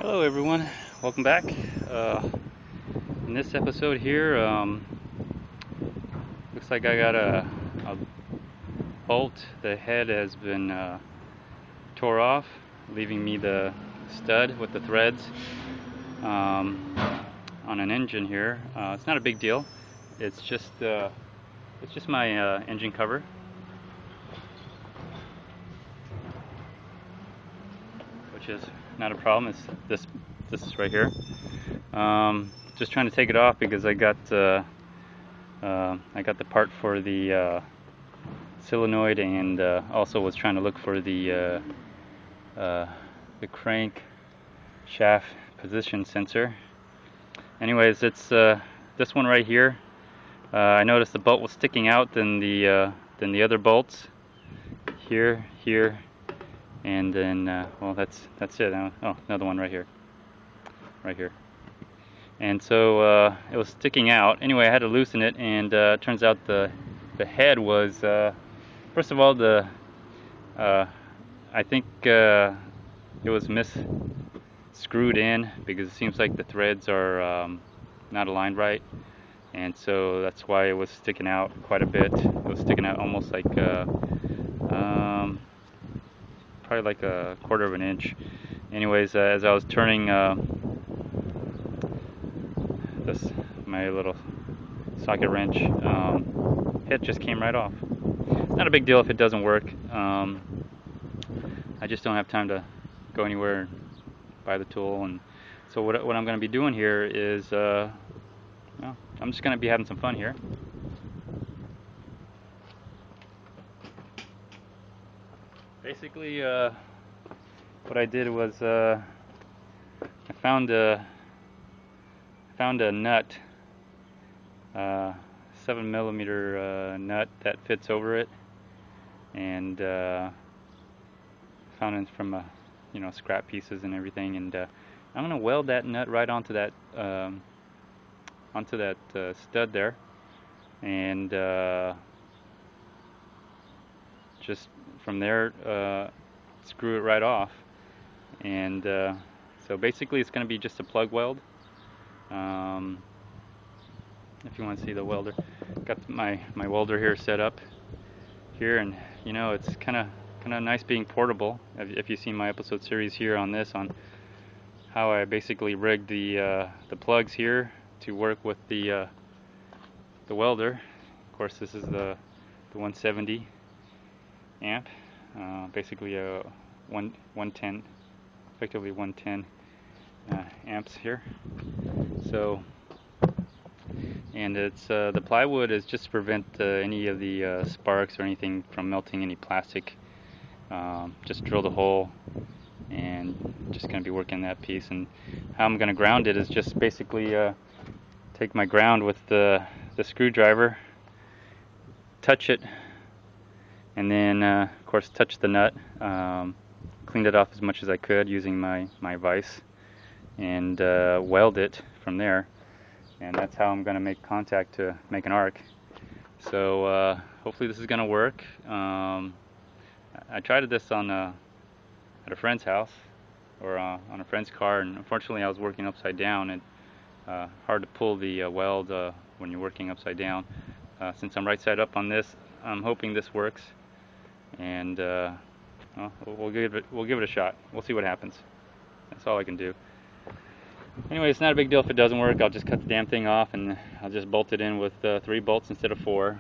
Hello everyone, welcome back. In this episode here, looks like I got a bolt. The head has been tore off, leaving me the stud with the threads on an engine here. It's not a big deal. It's just my engine cover. Which is not a problem. It's this right here. Just trying to take it off because I got the part for the solenoid, and also was trying to look for the crank shaft position sensor. Anyways, it's this one right here. I noticed the bolt was sticking out than the other bolts. Here, and then well, that's it. Oh, another one right here. And so it was sticking out. Anyway, I had to loosen it, and turns out the head was first of all I think it was screwed in because it seems like the threads are not aligned right, and so that's why it was sticking out quite a bit. It was sticking out almost like probably like a quarter of an inch. Anyways, as I was turning my little socket wrench, it just came right off. It's not a big deal if it doesn't work. I just don't have time to go anywhere and buy the tool, and so what I'm going to be doing here is well, I'm just going to be having some fun here. Basically, what I did was I found a nut, 7mm nut that fits over it, and found it from scrap pieces and everything, and I'm gonna weld that nut right onto that stud there, and just from there screw it right off. And so basically it's going to be just a plug weld. If you want to see the welder, got my welder here set up here, and it's kind of nice being portable. If you've seen my episode series here on how I basically rigged the plugs here to work with the welder. Of course, this is the 170 amp, basically a 110, effectively 110 amps here. So, and it's the plywood is just to prevent any of the sparks or anything from melting any plastic. Just drill the hole, and just going to be working that piece. And how I'm going to ground it is just basically take my ground with the screwdriver, touch it, and then of course touch the nut. Cleaned it off as much as I could using my vise, and weld it from there. And that's how I'm going to make contact to make an arc. So hopefully this is going to work. I tried this at a friend's house, or on a friend's car, and unfortunately I was working upside down, and hard to pull the weld when you're working upside down. Since I'm right side up on this, I'm hoping this works, and well, we'll give it a shot. We'll see what happens. That's all I can do. Anyway, it's not a big deal if it doesn't work. I'll just cut the damn thing off, and I'll just bolt it in with 3 bolts instead of 4.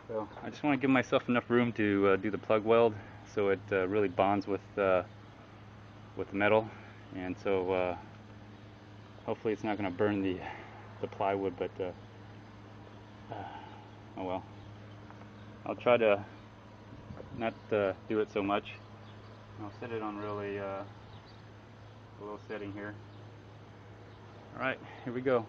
So I just want to give myself enough room to do the plug weld, so it really bonds with the metal, and so hopefully it's not going to burn the plywood, but oh well. I'll try to not do it so much. I'll set it on really low setting here. All right, here we go.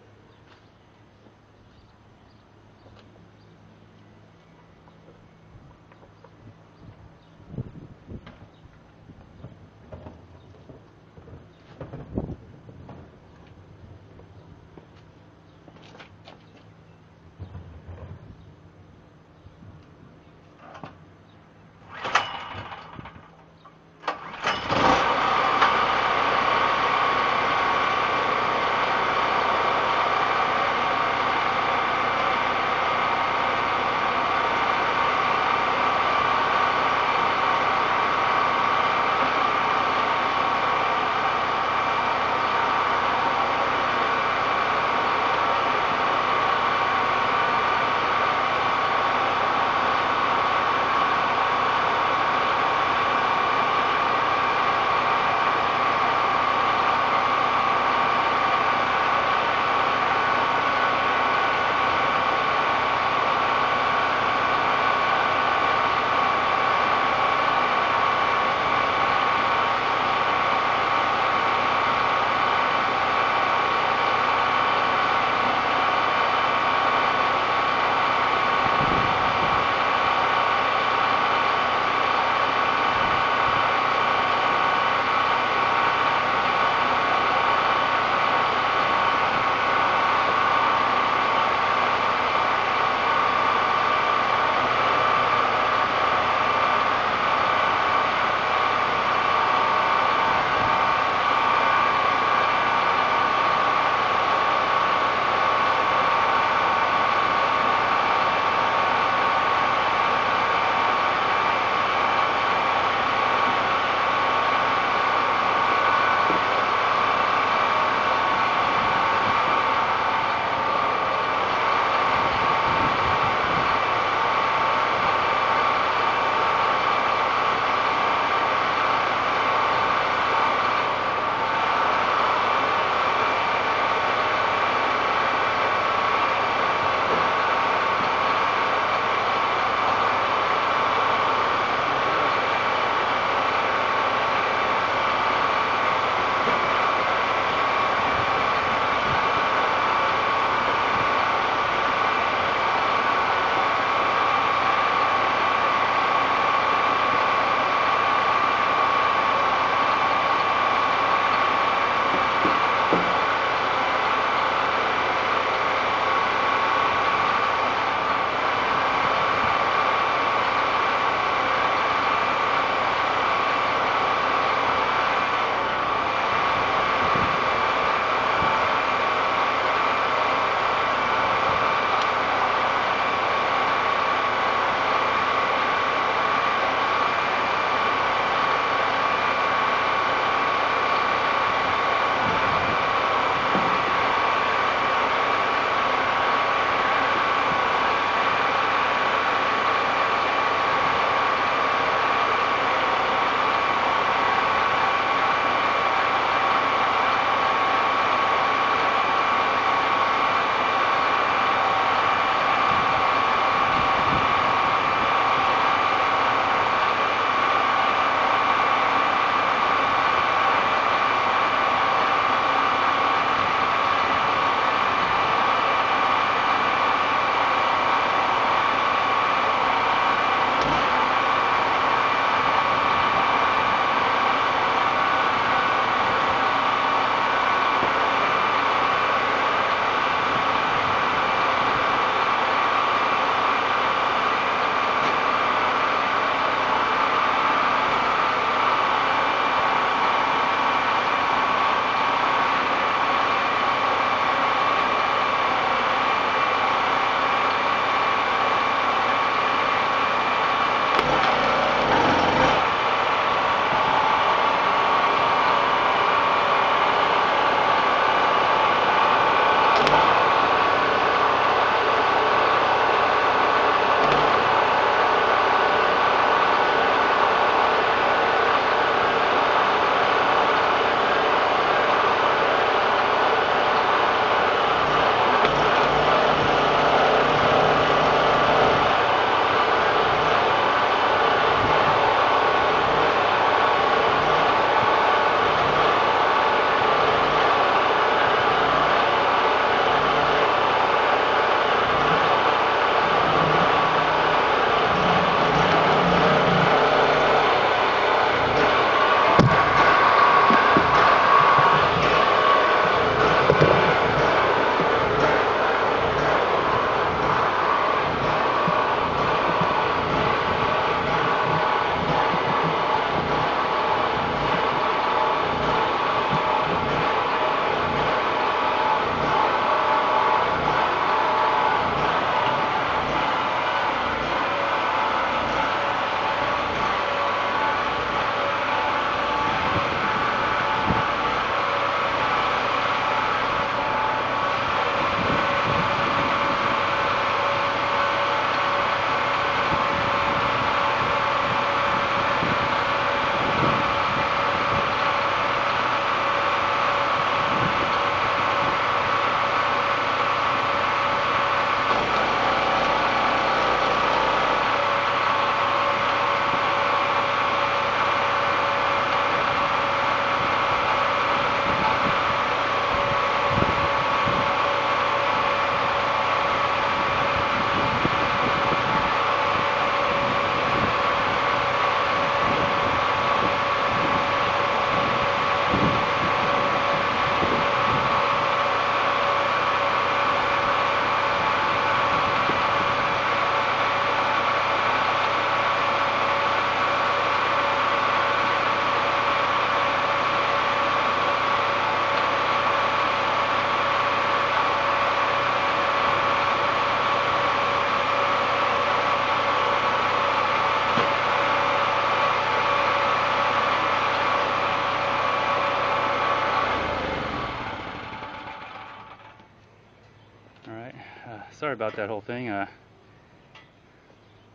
sorry about that whole thing.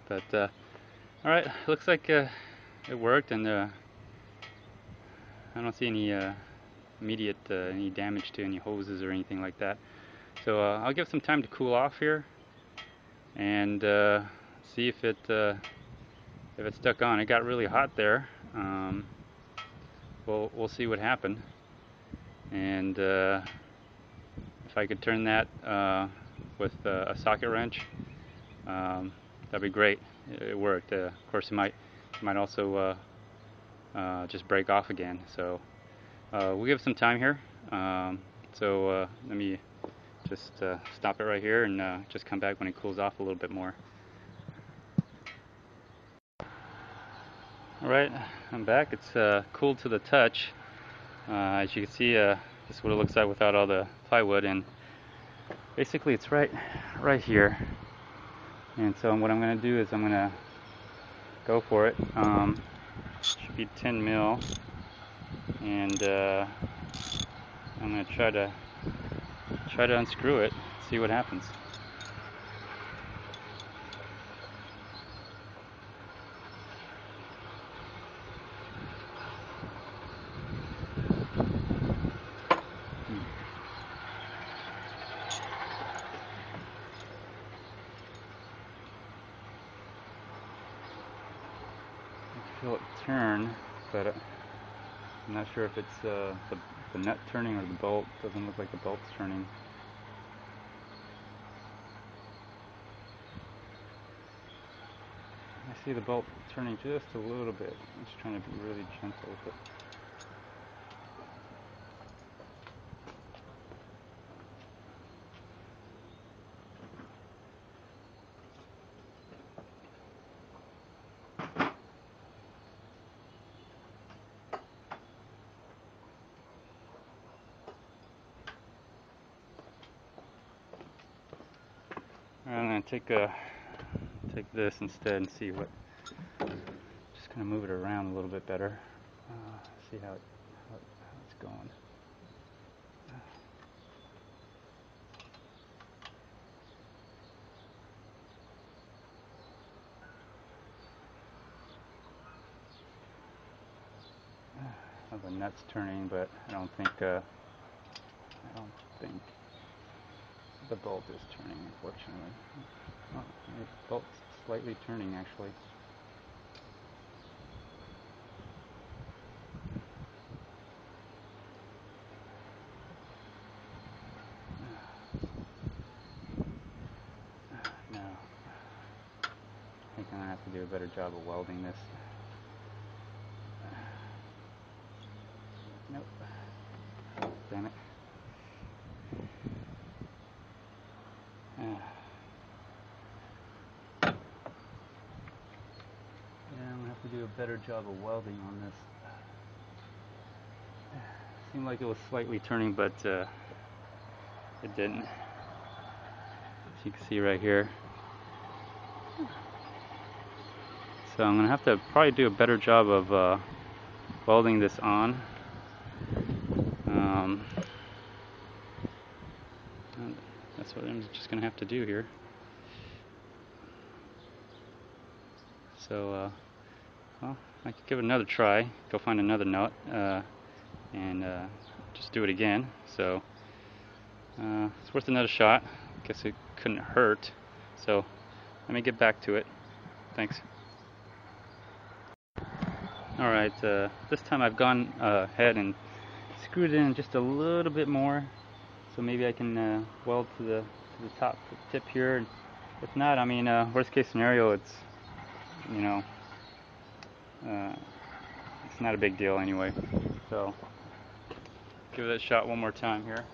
But all right, looks like it worked, and I don't see any immediate any damage to any hoses or anything like that. So I'll give some time to cool off here, and see if it's stuck on. It got really hot there. We'll see what happened, and if I could turn that with a socket wrench, that'd be great. It worked. Of course, it might also just break off again. So we'll give it some time here. So let me just stop it right here and just come back when it cools off a little bit more. Alright, I'm back. It's cooled to the touch. As you can see, this is what it looks like without all the plywood, and basically it's right here. And so what I'm going to do is I'm going to go for it. Should be 10 mil, and I'm going to try to unscrew it, see what happens. I feel it turn, but I'm not sure if it's the nut turning or the bolt. Doesn't look like the bolt's turning. I see the bolt turning just a little bit. I'm just trying to be really gentle with it. I'm going to take this instead and see what. Just going to move it around a little bit better. See how it's going. The nut's turning, but I don't think the bolt is turning, unfortunately. Oh, the bolt's slightly turning, actually. No. I think I'm going to have to do a better job of welding this. Nope. Damn it. Yeah, I'm going to have to do a better job of welding on this. Seemed like it was slightly turning, but it didn't. As you can see right here. So I'm going to have to probably do a better job of welding this on. That's what I'm just going to have to do here. So, well, I could give it another try, go find another nut, and just do it again. So, it's worth another shot. Guess it couldn't hurt. So, let me get back to it. Thanks. Alright, this time I've gone ahead and screwed it in just a little bit more. So maybe I can weld to the top tip here. And if not, I mean, worst case scenario, it's, you know, it's not a big deal anyway. So give it a shot one more time here.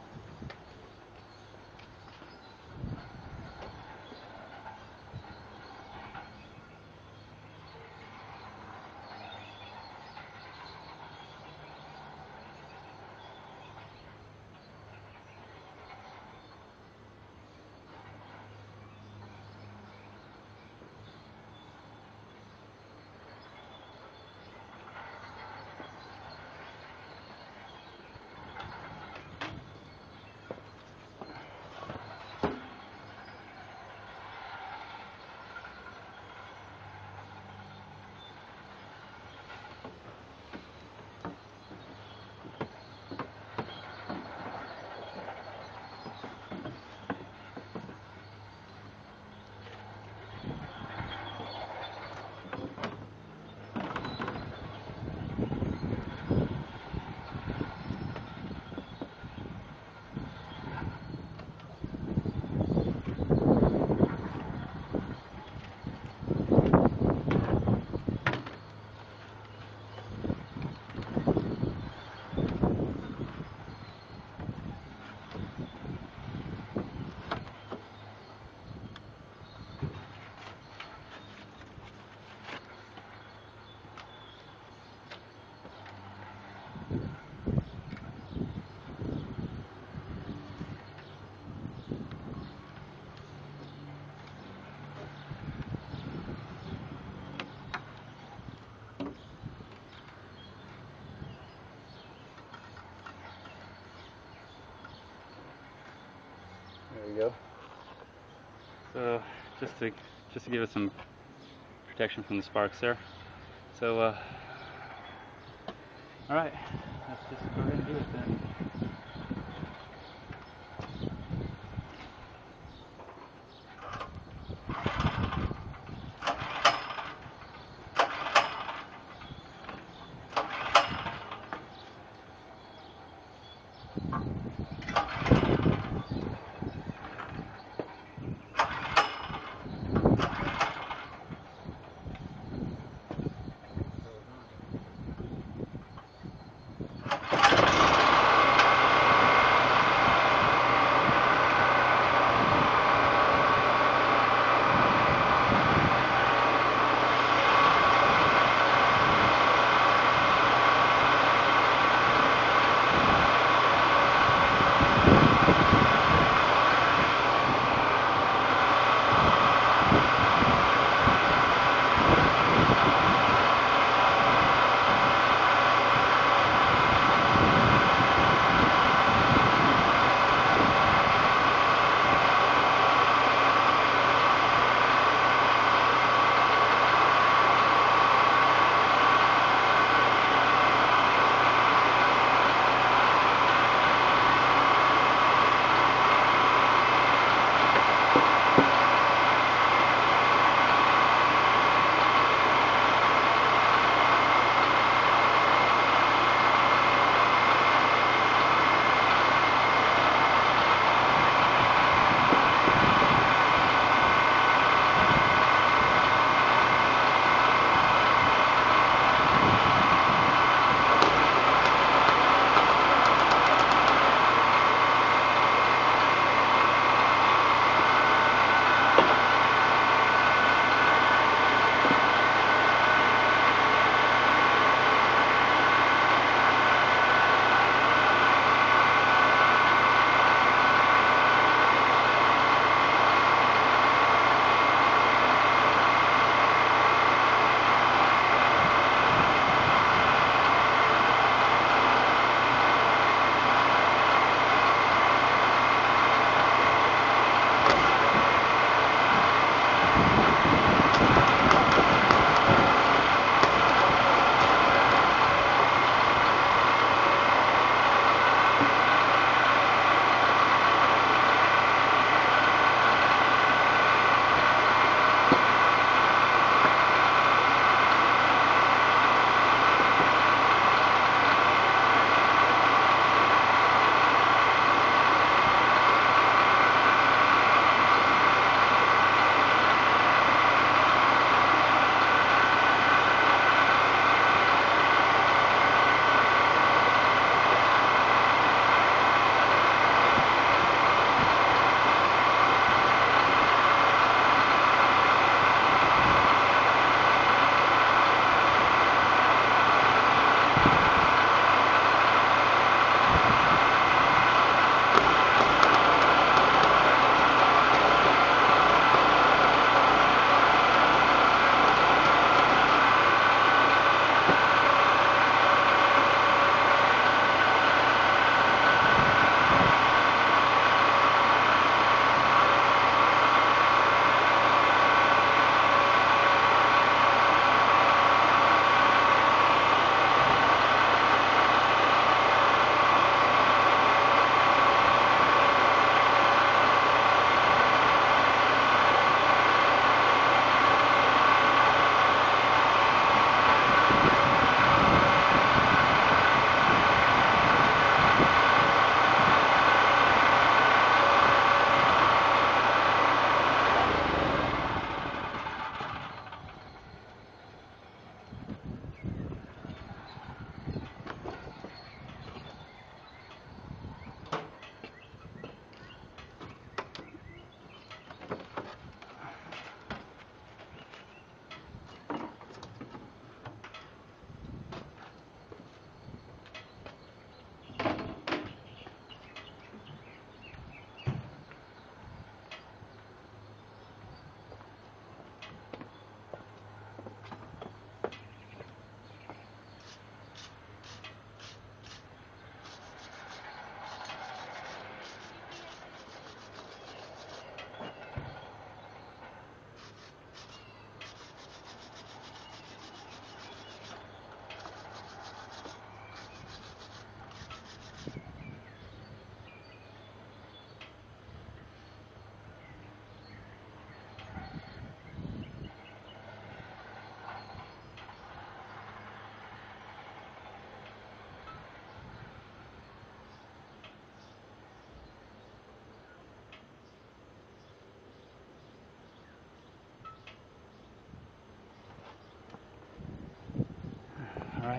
There we go. So just to give us some protection from the sparks there. So all right, let's just go ahead and do it then.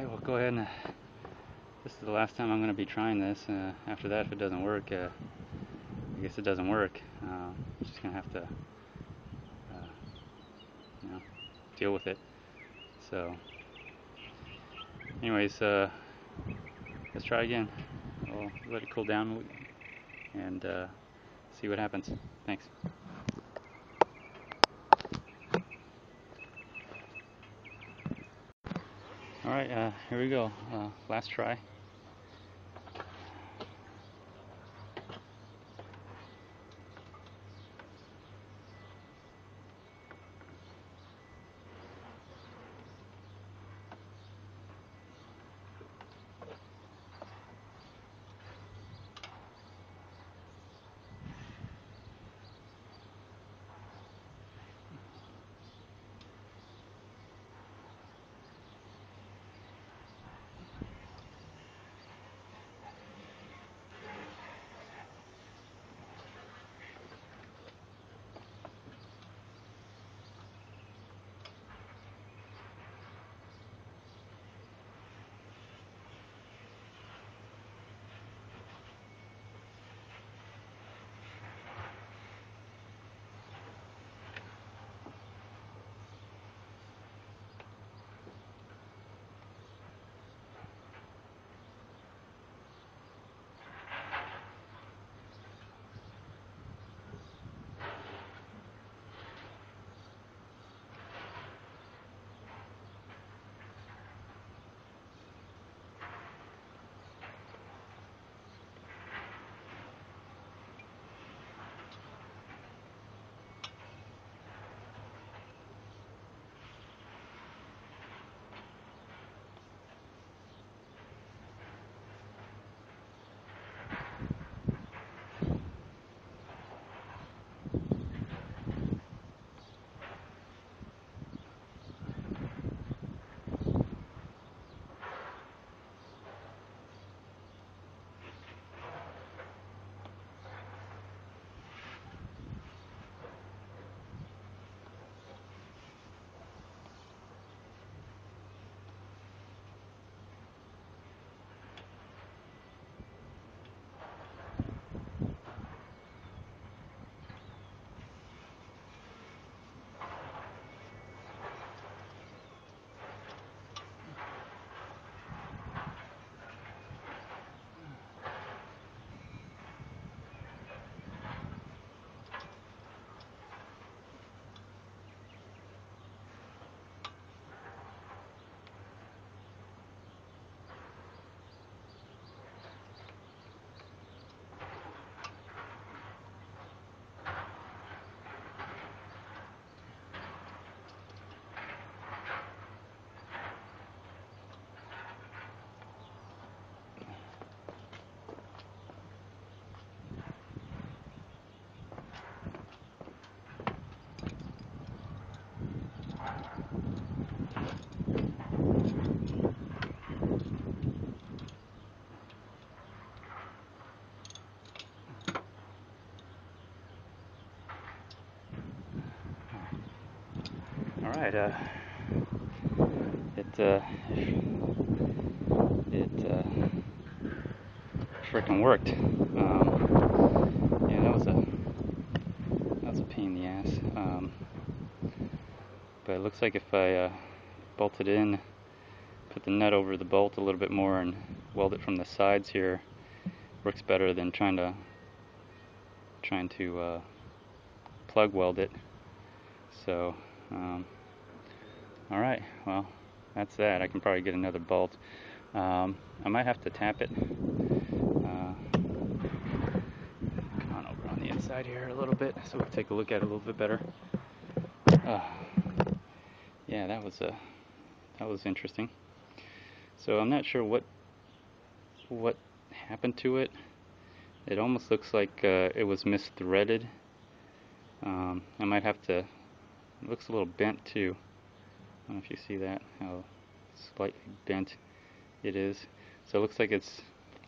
Alright, we'll go ahead and this is the last time I'm going to be trying this. After that, if it doesn't work, I guess it doesn't work. Just going to have to you know, deal with it. So anyways, let's try again. We'll let it cool down and see what happens. Thanks. Alright, here we go. Last try. Alright, it frickin' worked. Yeah, that was a pain in the ass. But it looks like if I bolt it in, put the nut over the bolt a little bit more and weld it from the sides here, works better than trying to plug weld it. So alright, well, that's that. I can probably get another bolt. I might have to tap it. Come on over on the inside here a little bit so we can take a look at it a little bit better. Yeah, that was interesting. So I'm not sure what happened to it. It almost looks like it was misthreaded. I might have to. It looks a little bent too. I don't know if you see that, how slightly bent it is. So it looks like it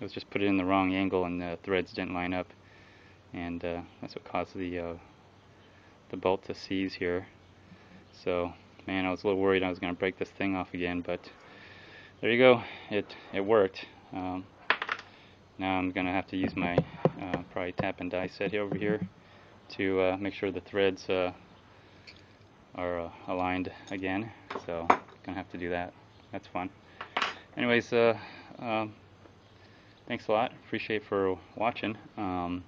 was just put it in the wrong angle and the threads didn't line up, and that's what caused the bolt to seize here. So man, I was a little worried I was going to break this thing off again, but there you go. It worked. Now I'm gonna have to use my probably tap and die set over here to make sure the threads are aligned again. So gonna have to do that. That's fun. Anyways, thanks a lot. Appreciate for watching. Yeah.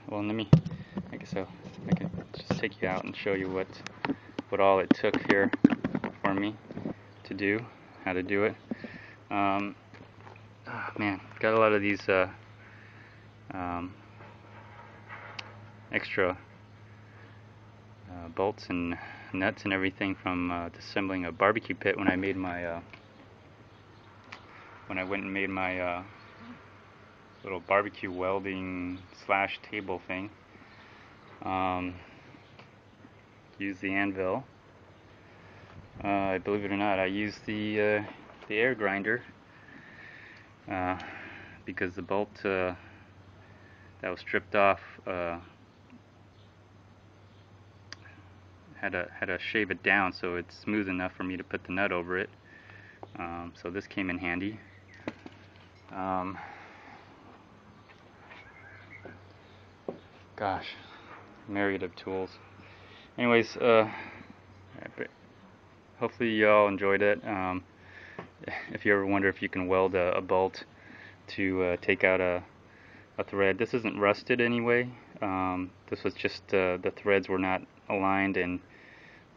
Well, I guess I can just take you out and show you what all it took here for me to do, how to do it. Oh man, got a lot of these extra bolts and nuts and everything from assembling a barbecue pit when I made my when I went and made my little barbecue welding / table thing. Use the anvil. Believe it or not, I used the air grinder because the bolt that was stripped off had to shave it down so it's smooth enough for me to put the nut over it. So this came in handy. Gosh, myriad of tools. Anyways, hopefully you all enjoyed it. If you ever wonder if you can weld a bolt to take out a thread, this isn't rusted anyway. This was just the threads were not aligned, and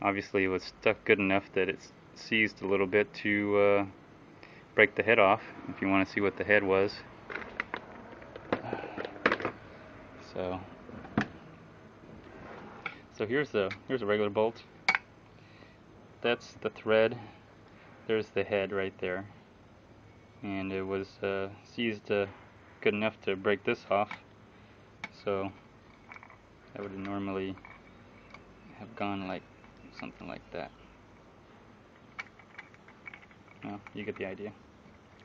obviously it was stuck good enough that it's seized a little bit to break the head off. If you want to see what the head was. So here's a regular bolt. That's the thread. There's the head right there, and it was seized good enough to break this off. So that would normally have gone like something like that. Well, you get the idea.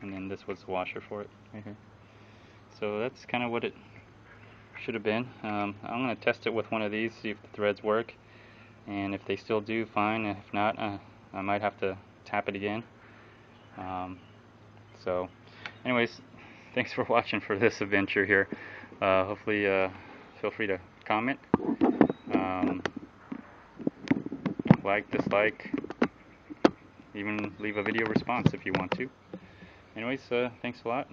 And then this was the washer for it right here. So that's kind of what it should have been. I'm going to test it with one of these, see if the threads work, and if they still do, fine. If not, I might have to tap it again. So anyways, thanks for watching for this adventure here. Hopefully feel free to comment, like, dislike, even leave a video response if you want to. Anyways, thanks a lot.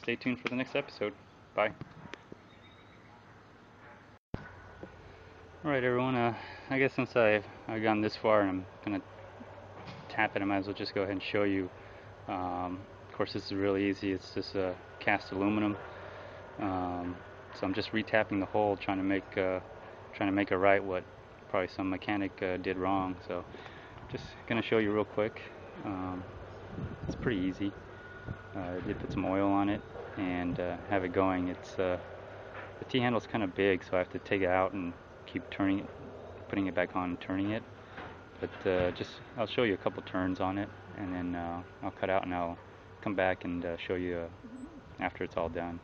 Stay tuned for the next episode. Bye. Alright everyone, I guess since I've gone this far and I'm going to tap it, I might as well just go ahead and show you. Of course, this is really easy. It's just cast aluminum. So I'm just retapping the hole, trying to make it right what probably some mechanic did wrong. So just going to show you real quick. It's pretty easy. I did put some oil on it and have it going. It's the T-handle is kind of big, so I have to take it out and keep turning it, putting it back on and turning it. But I'll show you a couple turns on it, and then I'll cut out and I'll come back and show you after it's all done.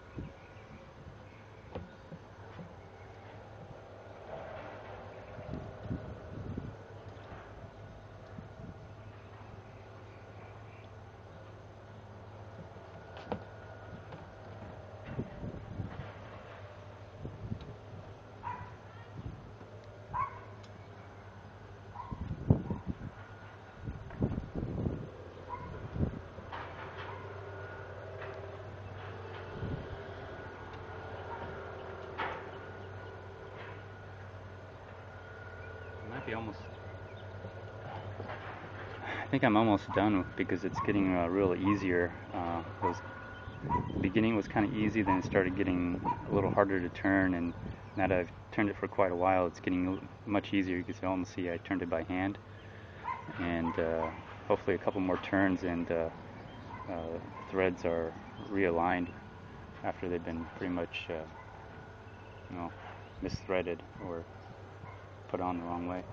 I think I'm almost done because it's getting real easier. The beginning was kind of easy, then it started getting a little harder to turn, and now that I've turned it for quite a while, it's getting much easier. You can almost see I turned it by hand, and hopefully a couple more turns and threads are realigned after they've been pretty much misthreaded or put on the wrong way.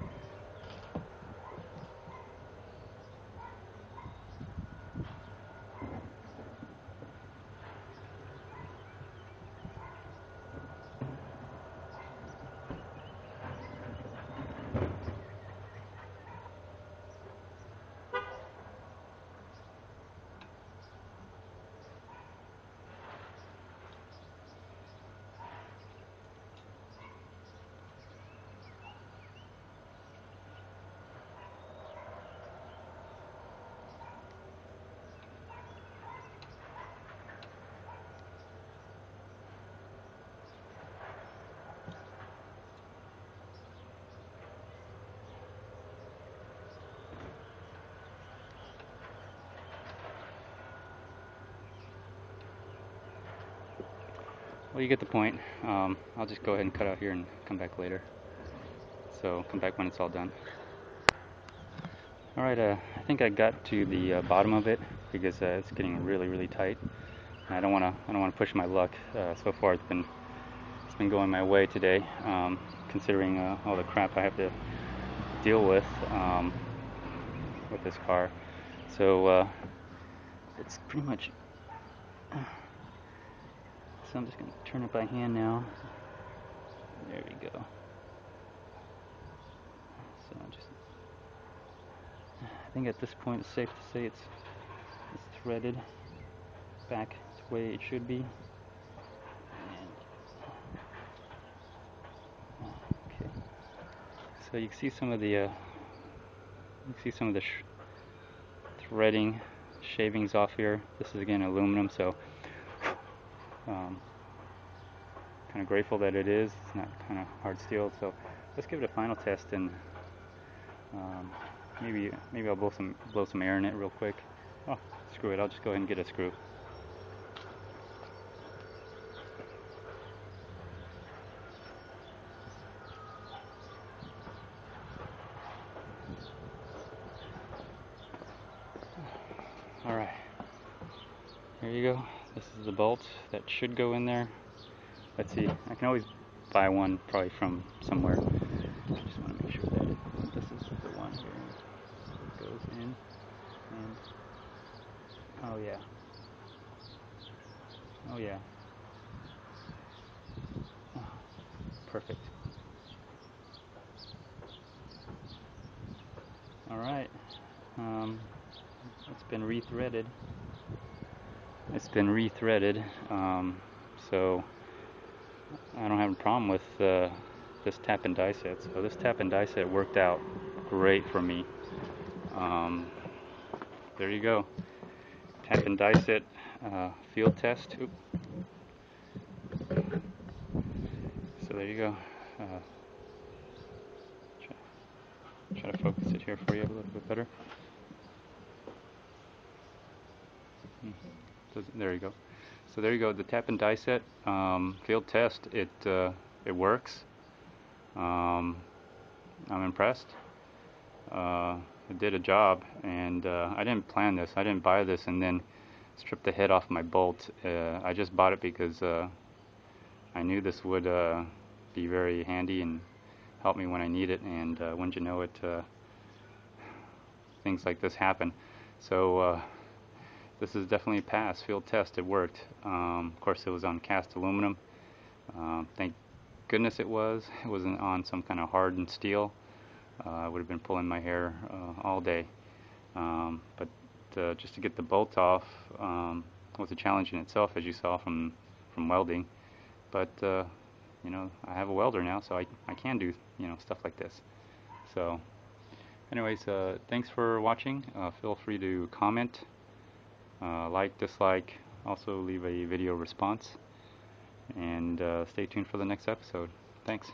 Well, you get the point. I'll just go ahead and cut out here and come back later. So come back when it's all done. All right, I think I got to the bottom of it because it's getting really, really tight. And I don't want to push my luck. So far, it's been going my way today, considering all the crap I have to deal with this car. So it's pretty much. So I'm just going to turn it by hand now. There we go. So I think at this point it's safe to say it's threaded back to the way it should be. Okay. So you can see some of the threading shavings off here. This is again aluminum, so kind of grateful that it is. It's not kind of hard steel. So let's give it a final test, and maybe I'll blow some air in it real quick. Oh, screw it. I'll just go ahead and get a screw. All right. There you go. This is the bolt that should go in there. Let's see. I can always buy one probably from somewhere. I just want to make sure that this is the one here. It goes in. And oh yeah. Oh yeah. Oh, perfect. All right. It's been rethreaded. So I don't have a problem with this tap and die set. So this tap and die set worked out great for me. There you go. Tap and die set field test. Oop. So there you go. Try to focus it here for you a little bit better. There you go. So there you go. The tap and die set field test. It works. I'm impressed. It did a job, and I didn't plan this. I didn't buy this and then strip the head off my bolt. I just bought it because I knew this would be very handy and help me when I need it, and wouldn't you know it, things like this happen. So this is definitely a pass. Field test, it worked. Of course, it was on cast aluminum. Thank goodness it wasn't on some kind of hardened steel. I would have been pulling my hair all day. But just to get the bolt off was a challenge in itself, as you saw from welding. But you know, I have a welder now, so I can do, you know, stuff like this. So anyways, thanks for watching. Feel free to comment, like, dislike, also leave a video response, and stay tuned for the next episode. Thanks.